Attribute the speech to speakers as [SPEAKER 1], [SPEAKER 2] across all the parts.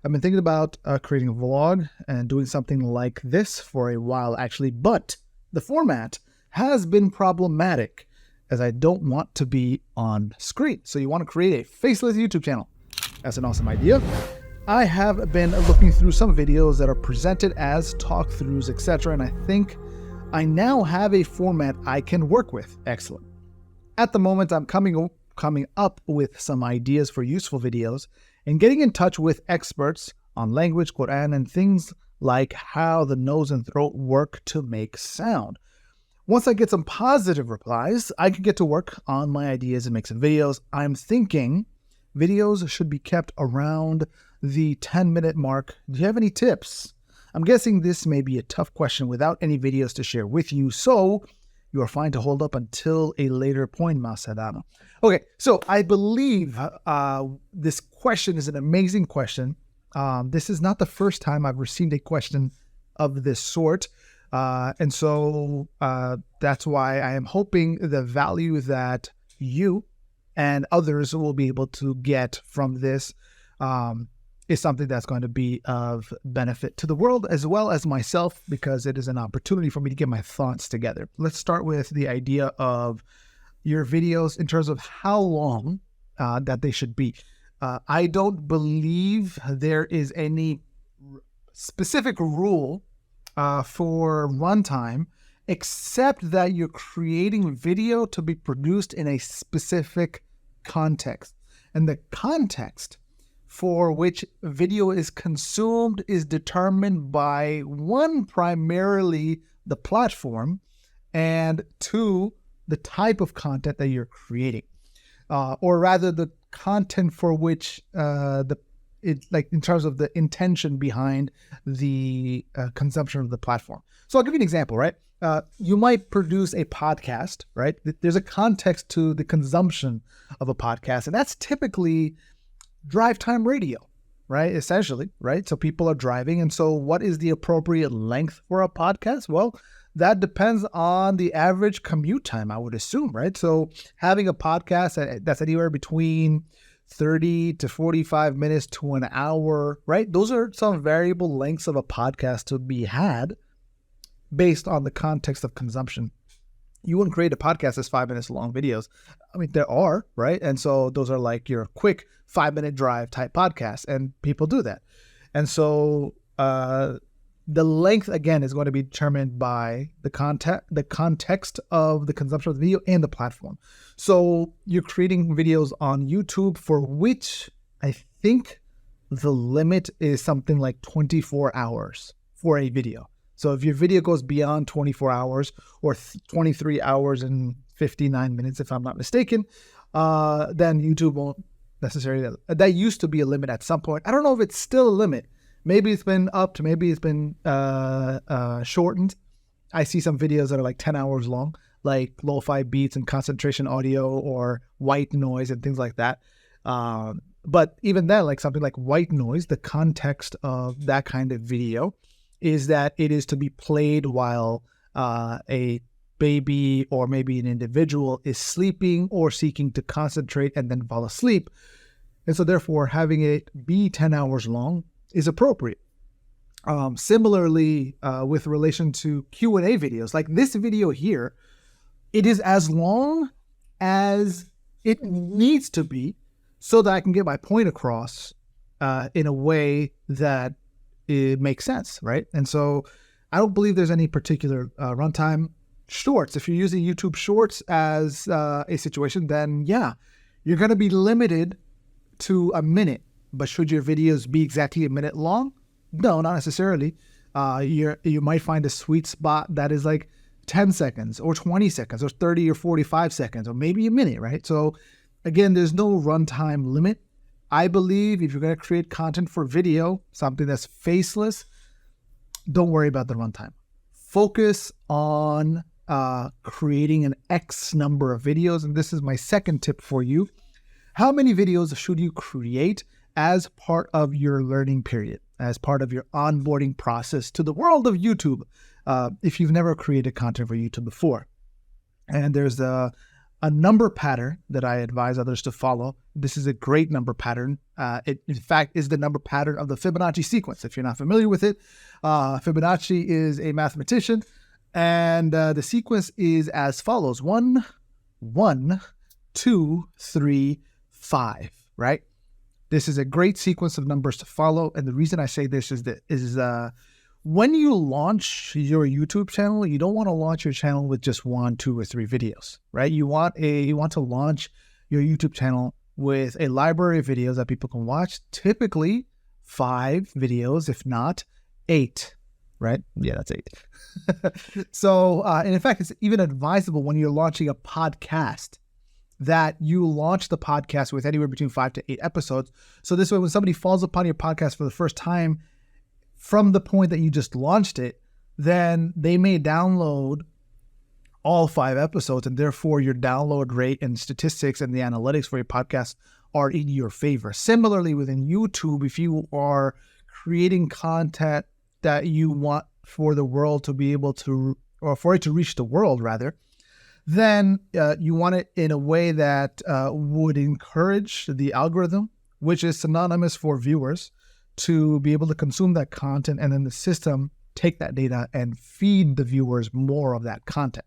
[SPEAKER 1] I've been thinking about creating a vlog and doing something like this for a while, actually, but the format has been problematic as I don't want to be on screen. So you want to create a faceless YouTube channel. That's an awesome idea. I have been looking through some videos that are presented as talk-throughs, etc., and I think I now have a format I can work with. Excellent. At the moment, I'm coming up with some ideas for useful videos and getting in touch with experts on language, Quran, and things like how the nose and throat work to make sound. Once I get some positive replies, I can get to work on my ideas and make some videos. I'm thinking videos should be kept around the 10-minute mark. Do you have any tips? I'm guessing this may be a tough question without any videos to share with you, so you are fine to hold up until a later point, Masadama. Okay, so I believe this question is an amazing question. This is not the first time I've received a question of this sort, and so that's why I am hoping the value that you and others will be able to get from this is something that's going to be of benefit to the world as well as myself, because it is an opportunity for me to get my thoughts together. Let's start with the idea of your videos in terms of how long that they should be. I don't believe there is any specific rule for runtime, except that you're creating video to be produced in a specific context. And the context for which video is consumed is determined by, one, primarily the platform, and two, the type of content that you're creating, or rather the content for which in terms of the intention behind the consumption of the platform. So I'll give you an example, right? You might produce a podcast, right? There's a context to the consumption of a podcast, and that's typically drive time radio, right? Essentially, right? So people are driving. And so what is the appropriate length for a podcast? Well, that depends on the average commute time, I would assume, right? So having a podcast that's anywhere between 30 to 45 minutes to an hour, right? Those are some variable lengths of a podcast to be had based on the context of consumption. You wouldn't create a podcast that's 5 minutes long videos. I mean, there are, right? And so those are like your quick 5-minute drive type podcasts, and people do that. And so the length, again, is going to be determined by the context of the consumption of the video and the platform. So you're creating videos on YouTube, for which I think the limit is something like 24 hours for a video. So if your video goes beyond 24 hours or 23 hours and 59 minutes, if I'm not mistaken, then YouTube won't necessarily. That used to be a limit at some point. I don't know if it's still a limit. Maybe it's been upped. Maybe it's been shortened. I see some videos that are like 10 hours long, like lo-fi beats and concentration audio or white noise and things like that. But even then, like something like white noise, the context of that kind of video is that it is to be played while a baby or maybe an individual is sleeping or seeking to concentrate and then fall asleep. And so therefore, having it be 10 hours long is appropriate. Similarly, with relation to Q&A videos, like this video here, it is as long as it needs to be so that I can get my point across in a way that it makes sense, right? And so I don't believe there's any particular runtime. Shorts, if you're using YouTube Shorts as a situation, then yeah, you're going to be limited to a minute. But should your videos be exactly a minute long? No, not necessarily. You might find a sweet spot that is like 10 seconds or 20 seconds or 30 or 45 seconds or maybe a minute, right? So again, there's no runtime limit. I believe if you're going to create content for video, something that's faceless, don't worry about the runtime. Focus on creating an X number of videos. And this is my second tip for you. How many videos should you create as part of your learning period, as part of your onboarding process to the world of YouTube, if you've never created content for YouTube before? And there's a number pattern that I advise others to follow. This is a great number pattern. It, in fact, is the number pattern of the Fibonacci sequence. If you're not familiar with it, Fibonacci is a mathematician, and the sequence is as follows: 1, 1, 2, 3, 5. Right? This is a great sequence of numbers to follow, and the reason I say this is that when you launch your YouTube channel, you don't want to launch your channel with just 1, 2, or 3 videos, right? You want to launch your YouTube channel with a library of videos that people can watch. Typically 5 videos, if not 8, right? Yeah, that's 8. So, and in fact, it's even advisable when you're launching a podcast that you launch the podcast with anywhere between 5 to 8 episodes. So this way, when somebody falls upon your podcast for the first time, from the point that you just launched it, then they may download all 5 episodes, and therefore your download rate and statistics and the analytics for your podcast are in your favor. Similarly, within YouTube, if you are creating content that you want for the world to be able to, or for it to reach the world rather, then you want it in a way that would encourage the algorithm, which is synonymous for viewers, to be able to consume that content, and then the system take that data and feed the viewers more of that content.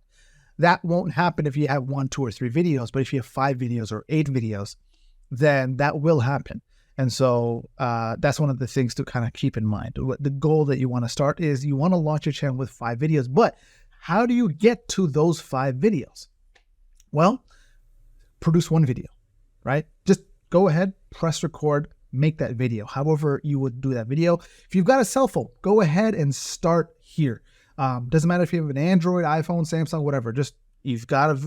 [SPEAKER 1] That won't happen if you have 1, 2, or 3 videos, but if you have 5 videos or 8 videos, then that will happen. And so that's one of the things to kind of keep in mind. The goal that you want to start is you want to launch your channel with 5 videos, but how do you get to those 5 videos? Well, produce 1 video, right? Just go ahead, press record, make that video. However you would do that video. If you've got a cell phone, go ahead and start here. Doesn't matter if you have an Android, iPhone, Samsung, whatever. Just you've got a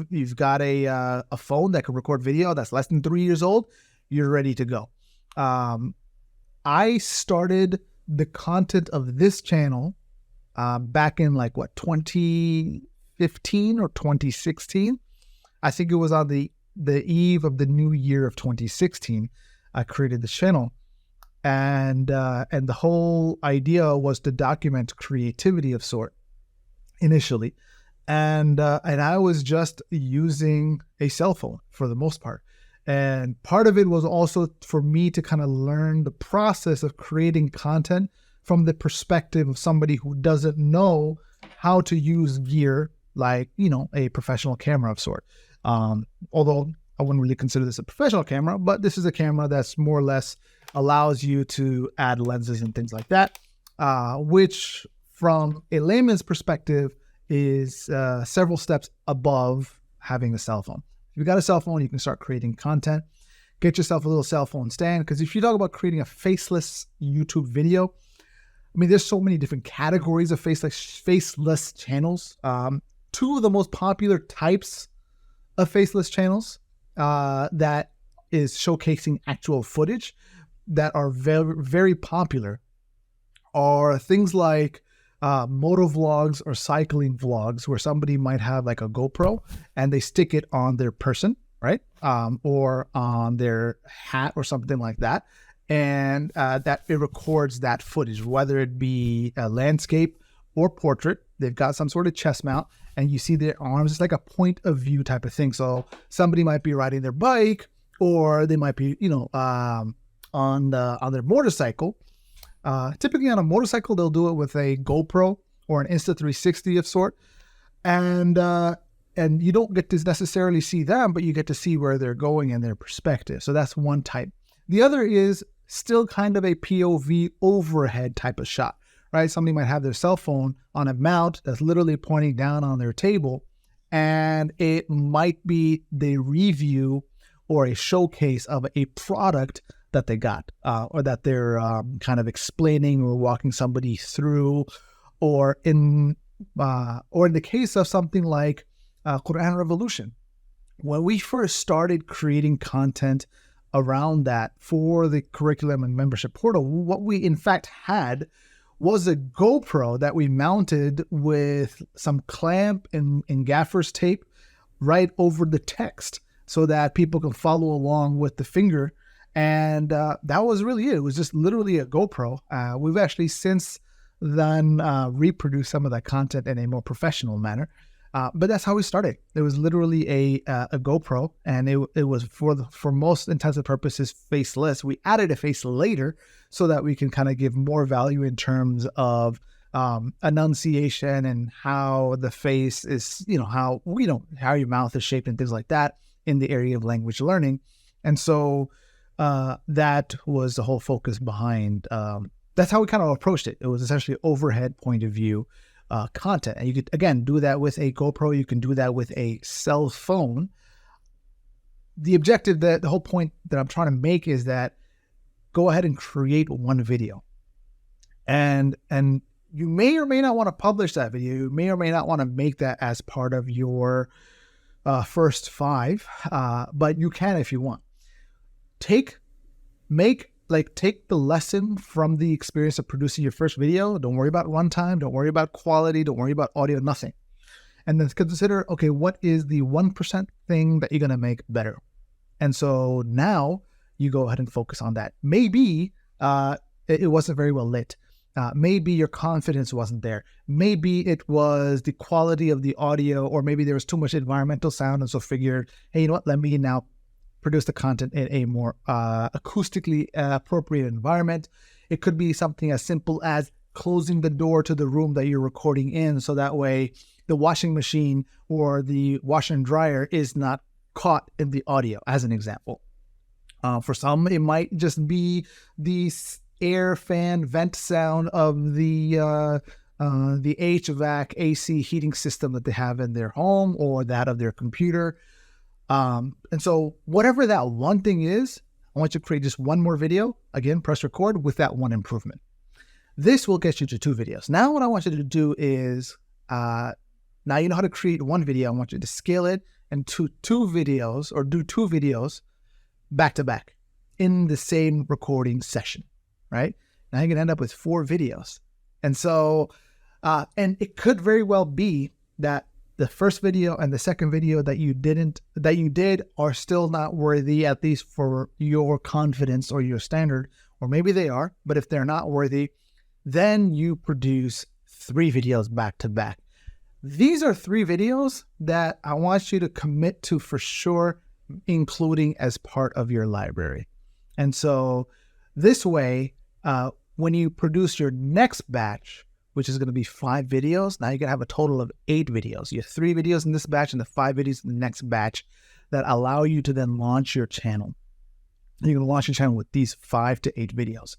[SPEAKER 1] phone that can record video that's less than 3 years old. You're ready to go. I started the content of this channel back in 2015 or 2016. I think it was on the eve of the new year of 2016. I created this channel, and the whole idea was to document creativity of sort initially, and I was just using a cell phone for the most part, and part of it was also for me to kind of learn the process of creating content from the perspective of somebody who doesn't know how to use gear like a professional camera of sort. Although I wouldn't really consider this a professional camera, but this is a camera that's more or less allows you to add lenses and things like that, which from a layman's perspective is several steps above having a cell phone. If you've got a cell phone, you can start creating content. Get yourself a little cell phone stand, because if you talk about creating a faceless YouTube video, I mean, there's so many different categories of faceless channels. 2 of the most popular types of faceless channels that is showcasing actual footage that are very, very popular are things like moto vlogs or cycling vlogs, where somebody might have like a GoPro and they stick it on their person, right? Or on their hat or something like that. And that it records that footage, whether it be a landscape or portrait. They've got some sort of chest mount, and you see their arms. It's like a point of view type of thing. So somebody might be riding their bike, or they might be, on their motorcycle. Typically on a motorcycle, they'll do it with a GoPro or an Insta360 of sort, and you don't get to necessarily see them, but you get to see where they're going and their perspective. So that's one type. The other is still kind of a POV overhead type of shot, right? Somebody might have their cell phone on a mount that's literally pointing down on their table, and it might be the review or a showcase of a product that they got, or that they're kind of explaining or walking somebody through, or in the case of something like Quran Revolution. When we first started creating content around that for the curriculum and membership portal, what we in fact had was a GoPro that we mounted with some clamp and gaffer's tape right over the text so that people can follow along with the finger. And that was really it. It was just literally a GoPro. We've actually since then reproduced some of that content in a more professional manner. But that's how we started. It was literally a GoPro, and it was for most intensive purposes faceless. We added a face later so that we can kind of give more value in terms of enunciation and how the face is, how your mouth is shaped and things like that in the area of language learning. And so that was the whole focus behind. That's how we kind of approached it. It was essentially overhead point of view content. And you could, again, do that with a GoPro. You can do that with a cell phone. The objective, the whole point that I'm trying to make is that go ahead and create one video. And you may or may not want to publish that video. You may or may not want to make that as part of your first 5, but you can if you want. Take the lesson from the experience of producing your first video. Don't worry about runtime. Don't worry about quality. Don't worry about audio, nothing. And then consider, okay, what is the 1% thing that you're going to make better? And so now you go ahead and focus on that. Maybe it wasn't very well lit. Maybe your confidence wasn't there. Maybe it was the quality of the audio, or maybe there was too much environmental sound. And so figured, hey, you know what? Let me now produce the content in a more acoustically appropriate environment. It could be something as simple as closing the door to the room that you're recording in, so that way the washing machine or the washer and dryer is not caught in the audio, as an example. For some, it might just be the air fan vent sound of the HVAC AC heating system that they have in their home or that of their computer. And so whatever that one thing is, I want you to create just one more video. Again, press record with that one improvement. This will get you to 2 videos. Now what I want you to do is, now you know how to create one video. I want you to scale it into 2 videos, or do 2 videos back to back in the same recording session, right? Now you're going to end up with 4 videos. And so, and it could very well be that the first video and the second video that you did are still not worthy, at least for your confidence or your standard, or maybe they are, but if they're not worthy, then you produce 3 videos back to back. These are 3 videos that I want you to commit to for sure, including as part of your library. And so this way, when you produce your next batch, which is going to be 5 videos. Now you're going to have a total of 8 videos. You have 3 videos in this batch and the 5 videos in the next batch that allow you to then launch your channel. You're going to launch your channel with these 5 to 8 videos.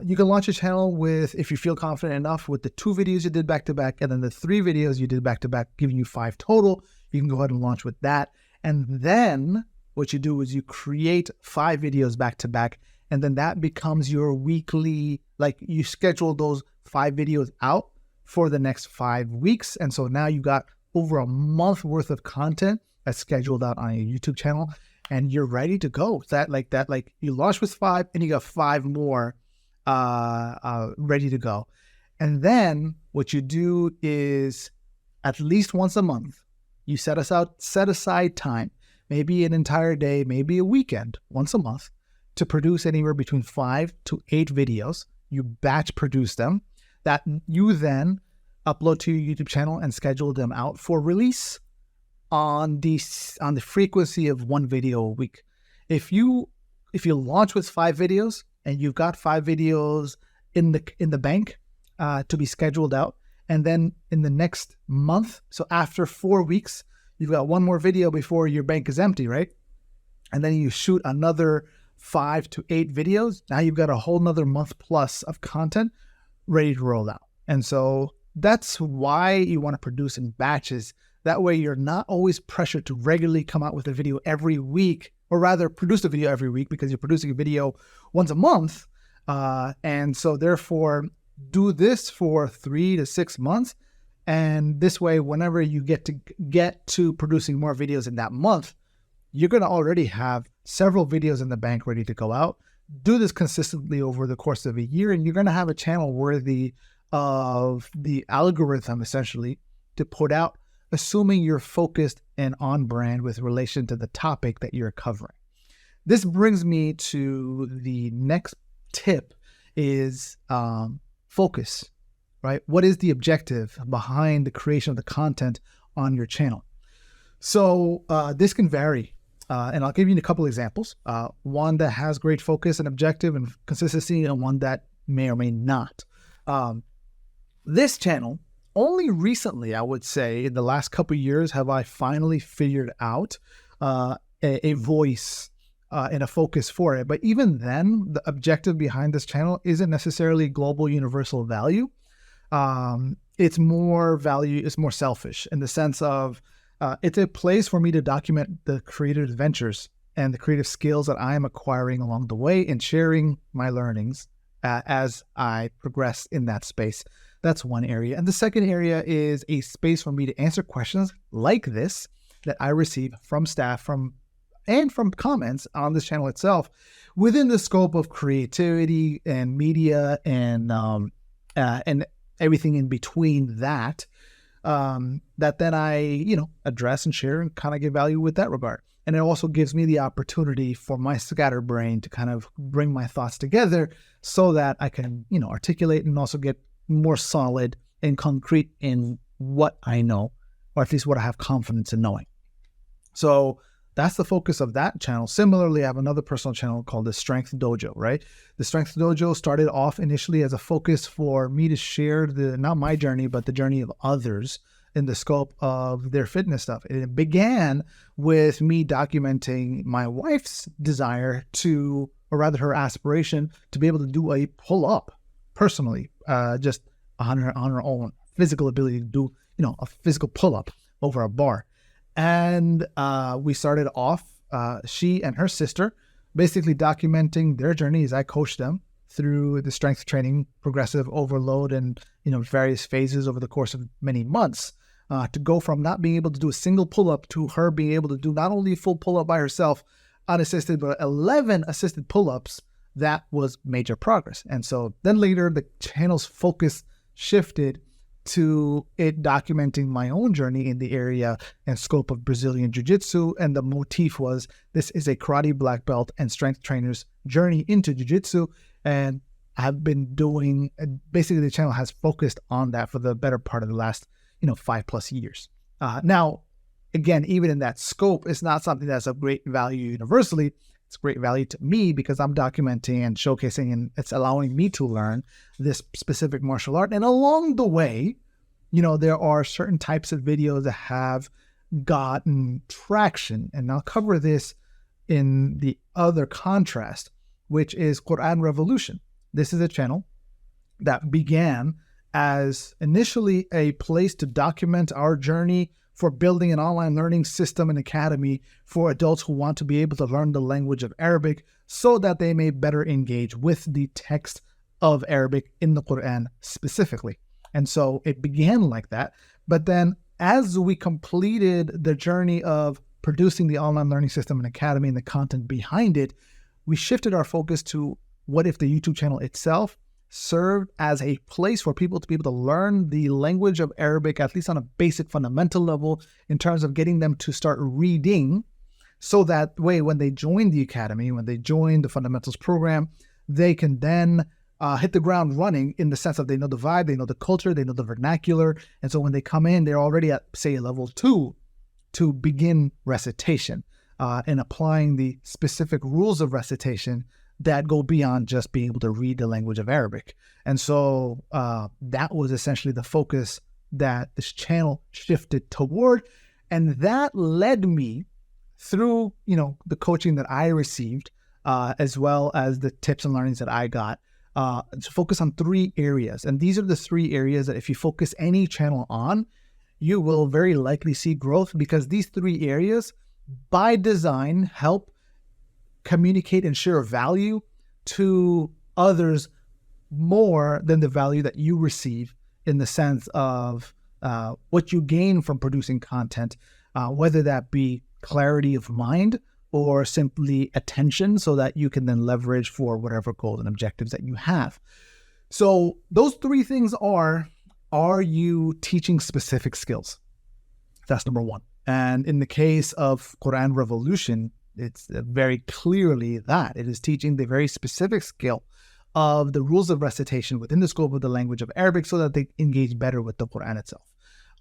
[SPEAKER 1] You can launch your channel with, if you feel confident enough, with the 2 videos you did back to back, and then the 3 videos you did back to back, giving you 5 total. You can go ahead and launch with that. And then what you do is you create 5 videos back to back, and then that becomes your weekly, like you schedule those 5 videos out for the next 5 weeks. And so now you got over a month worth of content that's scheduled out on your YouTube channel, and you're ready to go. Like you launch with 5 and you got 5 more ready to go. And then what you do is at least once a month, you set aside time, maybe an entire day, maybe a weekend, once a month, to produce anywhere between 5 to 8 videos. You batch produce them, that you then upload to your YouTube channel and schedule them out for release on the frequency of 1 video a week. If you launch with 5 videos and you've got 5 videos in the bank to be scheduled out, and then in the next month, so after 4 weeks, you've got 1 more video before your bank is empty, right? And then you shoot another 5 to 8 videos. Now you've got a whole nother month plus of content ready to roll out. And so that's why you want to produce in batches. That way you're not always pressured to regularly come out with a video every week, or rather produce a video every week, because you're producing a video once a month. And so therefore do this for 3 to 6 months. And this way, whenever you get to producing more videos in that month, you're going to already have several videos in the bank ready to go out. Do this consistently over the course of a year, and you're going to have a channel worthy of the algorithm, essentially, to put out, assuming you're focused and on brand with relation to the topic that you're covering. This brings me to the next tip is focus, right? What is the objective behind the creation of the content on your channel. So this can vary. And I'll give you a couple examples. One that has great focus and objective and consistency, and one that may or may not. This channel, only recently, I would say, in the last couple of years, have I finally figured out a voice and a focus for it. But even then, the objective behind this channel isn't necessarily global universal value. It's more value, it's more selfish in the sense of it's a place for me to document the creative adventures and the creative skills that I am acquiring along the way and sharing my learnings as I progress in that space. That's one area. And the second area is a space for me to answer questions like this that I receive from staff and from comments on this channel itself within the scope of creativity and media and everything in between that. That then I, address and share and kind of give value with that regard. And it also gives me the opportunity for my scatterbrain to kind of bring my thoughts together so that I can, articulate and also get more solid and concrete in what I know, or at least what I have confidence in knowing. So that's the focus of that channel. Similarly, I have another personal channel called the Strength Dojo, right? The Strength Dojo started off initially as a focus for me to share not my journey, but the journey of others in the scope of their fitness stuff. It began with me documenting my wife's desire to, or rather her aspiration to be able to do a pull-up personally, just on her own physical ability to do, a physical pull-up over a bar. And we started off, she and her sister, basically documenting their journey as I coached them through the strength training, progressive overload, and various phases over the course of many months, to go from not being able to do a single pull-up to her being able to do not only a full pull-up by herself, unassisted, but 11 assisted pull-ups. That was major progress. And so then later, the channel's focus shifted to it documenting my own journey in the area and scope of Brazilian Jiu-Jitsu. And the motif was, this is a karate black belt and strength trainer's journey into Jiu-Jitsu. And I've been doing, basically the channel has focused on that for the better part of the last, 5+ years. Now, again, even in that scope, it's not something that's of great value universally. It's great value to me because I'm documenting and showcasing, and it's allowing me to learn this specific martial art. And along the way, there are certain types of videos that have gotten traction. And I'll cover this in the other contrast, which is Quran Revolution. This is a channel that began as initially a place to document our journey for building an online learning system and academy for adults who want to be able to learn the language of Arabic so that they may better engage with the text of Arabic in the Quran specifically. And so it began like that. But then as we completed the journey of producing the online learning system and academy and the content behind it, we shifted our focus to what if the YouTube channel itself served as a place for people to be able to learn the language of Arabic, at least on a basic fundamental level, in terms of getting them to start reading. So that way, when they join the academy, when they join the fundamentals program, they can then hit the ground running in the sense of they know the vibe, they know the culture, they know the vernacular. And so when they come in, they're already at, say, level 2 to begin recitation and applying the specific rules of recitation that go beyond just being able to read the language of Arabic. And so that was essentially the focus that this channel shifted toward. And that led me through, the coaching that I received, as well as the tips and learnings that I got, to focus on 3 areas. And these are the 3 areas that if you focus any channel on, you will very likely see growth, because these 3 areas by design help communicate and share value to others more than the value that you receive, in the sense of what you gain from producing content, whether that be clarity of mind or simply attention, so that you can then leverage for whatever goals and objectives that you have. So those 3 things are you teaching specific skills? That's number 1. And in the case of Quran Revolution, it's very clearly that it is teaching the very specific skill of the rules of recitation within the scope of the language of Arabic so that they engage better with the Quran itself.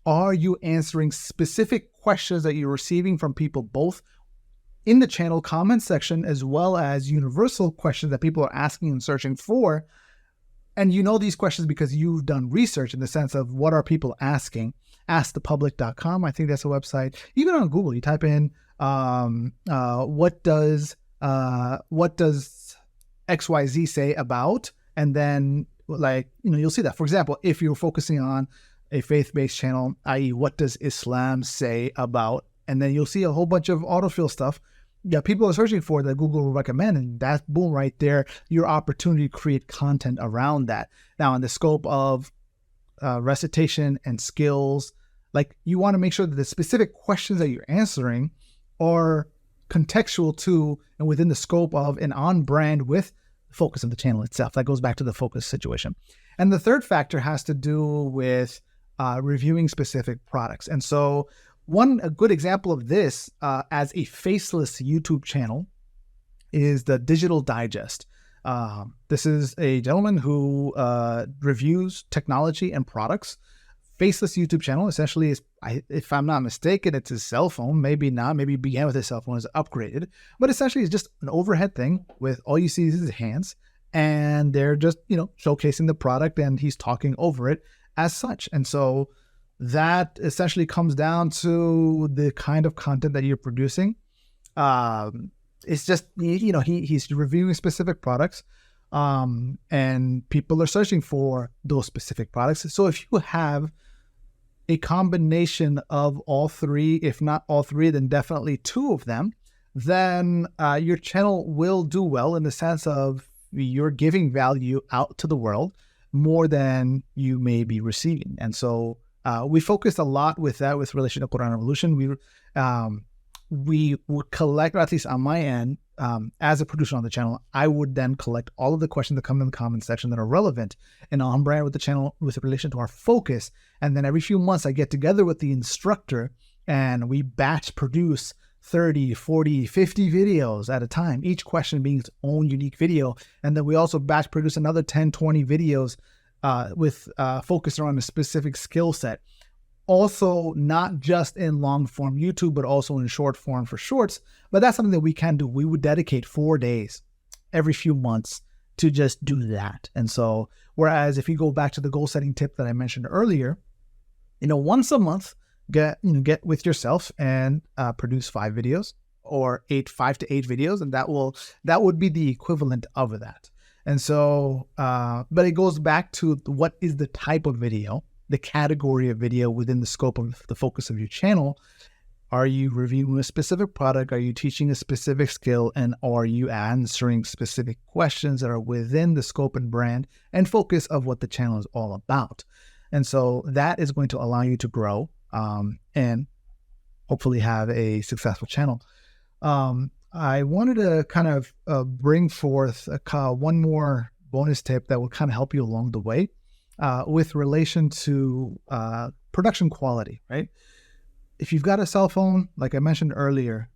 [SPEAKER 1] Are you answering specific questions that you're receiving from people, both in the channel comment section as well as universal questions that people are asking and searching for? And you know these questions because you've done research in the sense of what are people asking. AskThePublic.com, I think that's a website. Even on Google, you type in what does XYZ say about, and then you'll see that. For example, if you're focusing on a faith-based channel, i.e. what does Islam say about, and then you'll see a whole bunch of autofill stuff that people are searching for that Google will recommend, and that's, boom, right there, your opportunity to create content around that. Now, in the scope of recitation and skills, you want to make sure that the specific questions that you're answering are contextual to and within the scope of and on brand with the focus of the channel itself. That goes back to the focus situation. And the third factor has to do with reviewing specific products. And so a good example of this as a faceless YouTube channel is the Digital Digest. This is a gentleman who reviews technology and products. Faceless YouTube channel essentially is, if I'm not mistaken, it's his cell phone. Maybe not. Maybe he began with his cell phone, is upgraded. But essentially it's just an overhead thing with all you see is his hands. And they're just, showcasing the product, and he's talking over it as such. And so that essentially comes down to the kind of content that you're producing. It's just, he's reviewing specific products, and people are searching for those specific products. So if you have a combination of all three, if not all three, then definitely two of them, then your channel will do well in the sense of you're giving value out to the world more than you may be receiving. And so we focused a lot with that with relation to Quran Revolution. We would collect, or at least on my end, as a producer on the channel, I would then collect all of the questions that come in the comment section that are relevant and on brand with the channel with relation to our focus. And then every few months I get together with the instructor and we batch produce 30, 40, 50 videos at a time, each question being its own unique video. And then we also batch produce another 10, 20 videos with focus around a specific skill set. Also, not just in long form YouTube, but also in short form for shorts. But that's something that we can do. We would dedicate 4 days every few months to just do that. And so, whereas if you go back to the goal setting tip that I mentioned earlier, once a month, get with yourself and produce 5 videos or 5 to 8 videos. And that would be the equivalent of that. And so, but it goes back to what is the type of video, the category of video within the scope of the focus of your channel. Are you reviewing a specific product? Are you teaching a specific skill? And are you answering specific questions that are within the scope and brand and focus of what the channel is all about? And so that is going to allow you to grow and hopefully have a successful channel. I wanted to kind of bring forth one more bonus tip that will kind of help you along the way. With relation to production quality, right? If you've got a cell phone, like I mentioned earlier,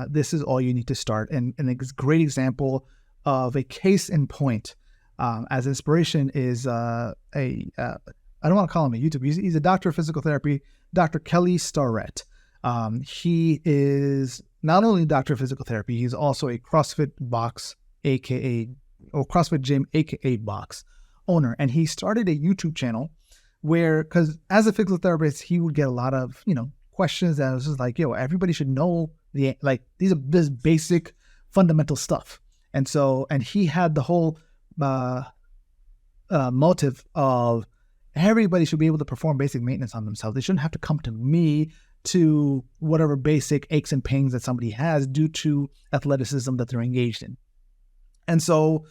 [SPEAKER 1] this is all you need to start. And a great example of a case in point as inspiration is I don't want to call him a YouTuber. He's a doctor of physical therapy, Dr. Kelly Starrett. He is not only a doctor of physical therapy, he's also a CrossFit box, or CrossFit gym, aka box owner. And he started a YouTube channel where, because as a physical therapist, he would get a lot of, questions that was just like, everybody should know these are this basic fundamental stuff. And so, and he had the whole motive of everybody should be able to perform basic maintenance on themselves. They shouldn't have to come to me to whatever basic aches and pains that somebody has due to athleticism that they're engaged in. And so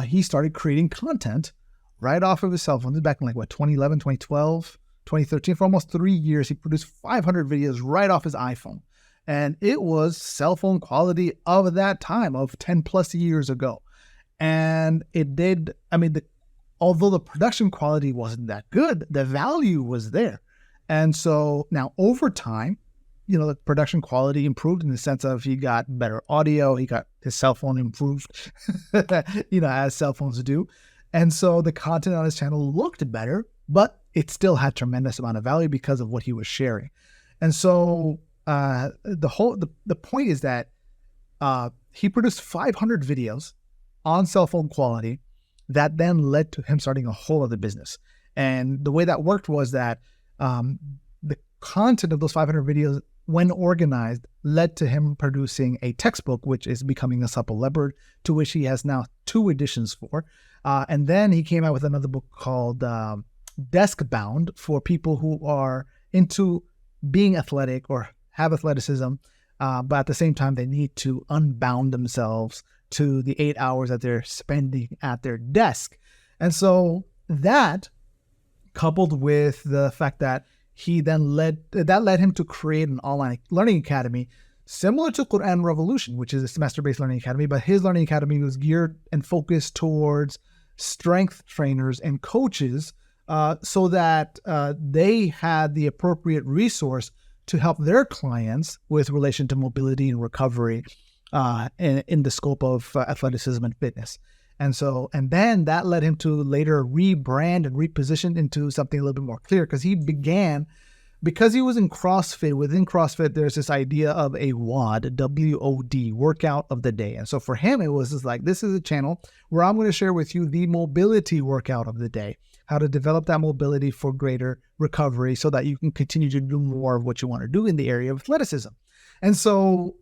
[SPEAKER 1] he started creating content right off of his cell phone. This is back in 2011, 2012, 2013. For almost 3 years, he produced 500 videos right off his iPhone. And it was cell phone quality of that time, of 10 plus years ago. And it did, although the production quality wasn't that good, the value was there. And so now over time, the production quality improved in the sense of he got better audio, he got his cell phone improved, as cell phones do. And so the content on his channel looked better but it still had tremendous amount of value because of what he was sharing. And so the point is that he produced 500 videos on cell phone quality that then led to him starting a whole other business. And the way that worked was that the content of those 500 videos, when organized, led to him producing a textbook, which is becoming a supple leopard, to which he has now 2 editions for. And then he came out with another book called Desk Bound for people who are into being athletic or have athleticism, but at the same time, they need to unbound themselves to the 8 hours that they're spending at their desk. And so that, coupled with the fact that he then led him to create an online learning academy similar to Quran Revolution, which is a semester-based learning academy, but his learning academy was geared and focused towards strength trainers and coaches, so that they had the appropriate resource to help their clients with relation to mobility and recovery in the scope of athleticism and fitness. And then that led him to later rebrand and reposition into something a little bit more clear, because he was in CrossFit. Within CrossFit, there's this idea of a WOD, W-O-D, workout of the day. And so for him, it was just like, this is a channel where I'm going to share with you the mobility workout of the day, how to develop that mobility for greater recovery so that you can continue to do more of what you want to do in the area of athleticism. And so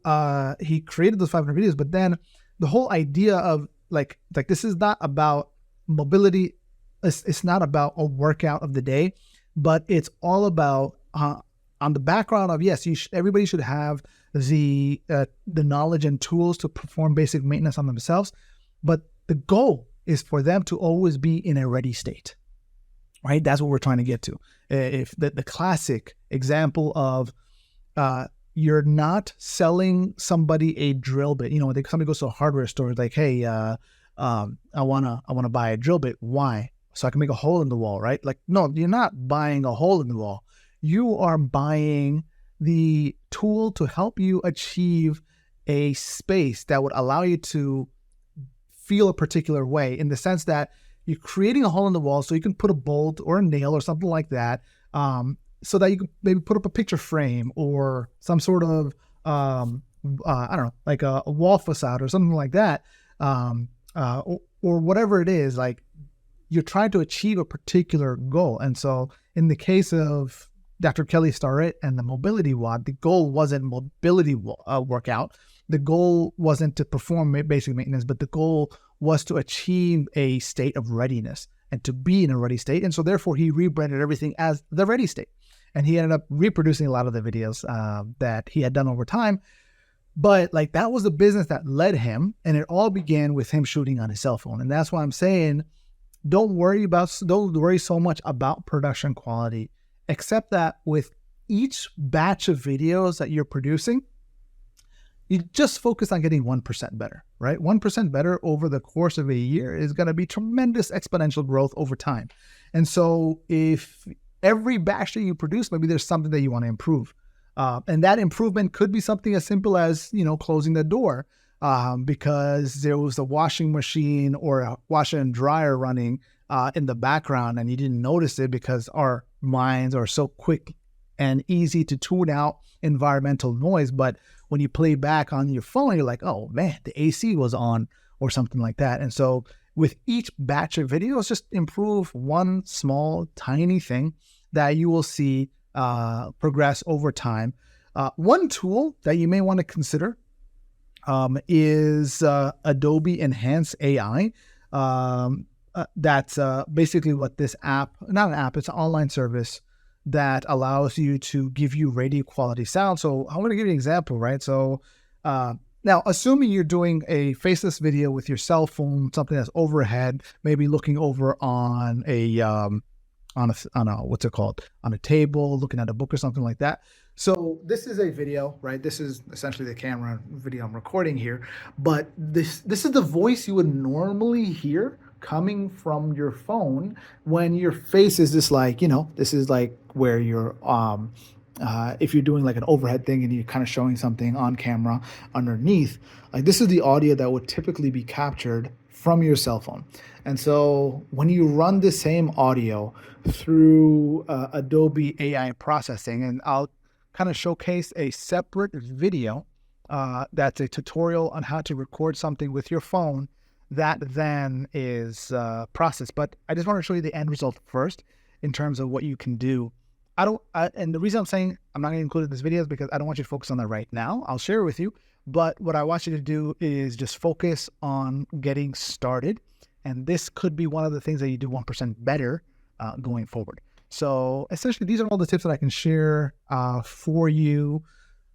[SPEAKER 1] he created those 500 videos, but then the whole idea of like this is not about mobility. It's not about a workout of the day, but it's all about on the background of, yes, everybody should have the knowledge and tools to perform basic maintenance on themselves, but the goal is for them to always be in a ready state, right? That's what we're trying to get to. If the classic example of you're not selling somebody a drill bit. You know, when somebody goes to a hardware store, like, hey, I wanna buy a drill bit. Why? So I can make a hole in the wall, right? Like, no, you're not buying a hole in the wall. You are buying the tool to help you achieve a space that would allow you to feel a particular way, in the sense that you're creating a hole in the wall so you can put a bolt or a nail or something like that, so that you can maybe put up a picture frame or some sort of, I don't know, like a wall facade or something like that, or whatever it is. Like, you're trying to achieve a particular goal. And so in the case of Dr. Kelly Starrett and the mobility WOD, the goal wasn't mobility workout. The goal wasn't to perform basic maintenance, but the goal was to achieve a state of readiness and to be in a ready state. And so therefore he rebranded everything as the ready state. And he ended up reproducing a lot of the videos that he had done over time. But like, that was the business that led him. And it all began with him shooting on his cell phone. And that's why I'm saying, don't worry so much about production quality, except that with each batch of videos that you're producing, you just focus on getting 1% better, right? 1% better over the course of a year is going to be tremendous exponential growth over time. And so if every batch that you produce, maybe there's something that you want to improve. And that improvement could be something as simple as, closing the door because there was a washing machine or a washer and dryer running in the background and you didn't notice it because our minds are so quick and easy to tune out environmental noise. But when you play back on your phone, you're like, oh man, the AC was on or something like that. And so with each batch of videos, just improve one small, tiny thing that you will see progress over time. One tool that you may want to consider is Adobe Enhance AI. That's basically what this app, not an app, it's an online service that allows you to give you radio quality sound. So I'm going to give you an example, right? So now, assuming you're doing a faceless video with your cell phone, something that's overhead, maybe looking over on a what's it called? On a table, looking at a book or something like that. So this is a video, right? This is essentially the camera video I'm recording here, but this is the voice you would normally hear coming from your phone when your face is just like, this is like where you're, if you're doing like an overhead thing and you're kind of showing something on camera underneath, like this is the audio that would typically be captured from your cell phone. And so when you run the same audio through Adobe AI processing, and I'll kind of showcase a separate video that's a tutorial on how to record something with your phone that then is processed. But I just want to show you the end result first in terms of what you can do. And the reason I'm saying I'm not going to include it in this video is because I don't want you to focus on that right now. I'll share it with you. But what I want you to do is just focus on getting started. And this could be one of the things that you do 1% better going forward. So essentially, these are all the tips that I can share for you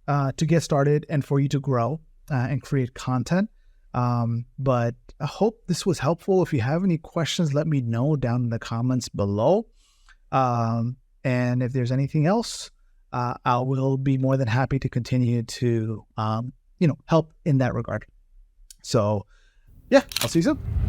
[SPEAKER 1] to get started and for you to grow and create content. But I hope this was helpful. If you have any questions, let me know down in the comments below. And if there's anything else, I will be more than happy to continue to, help in that regard. So yeah, I'll see you soon.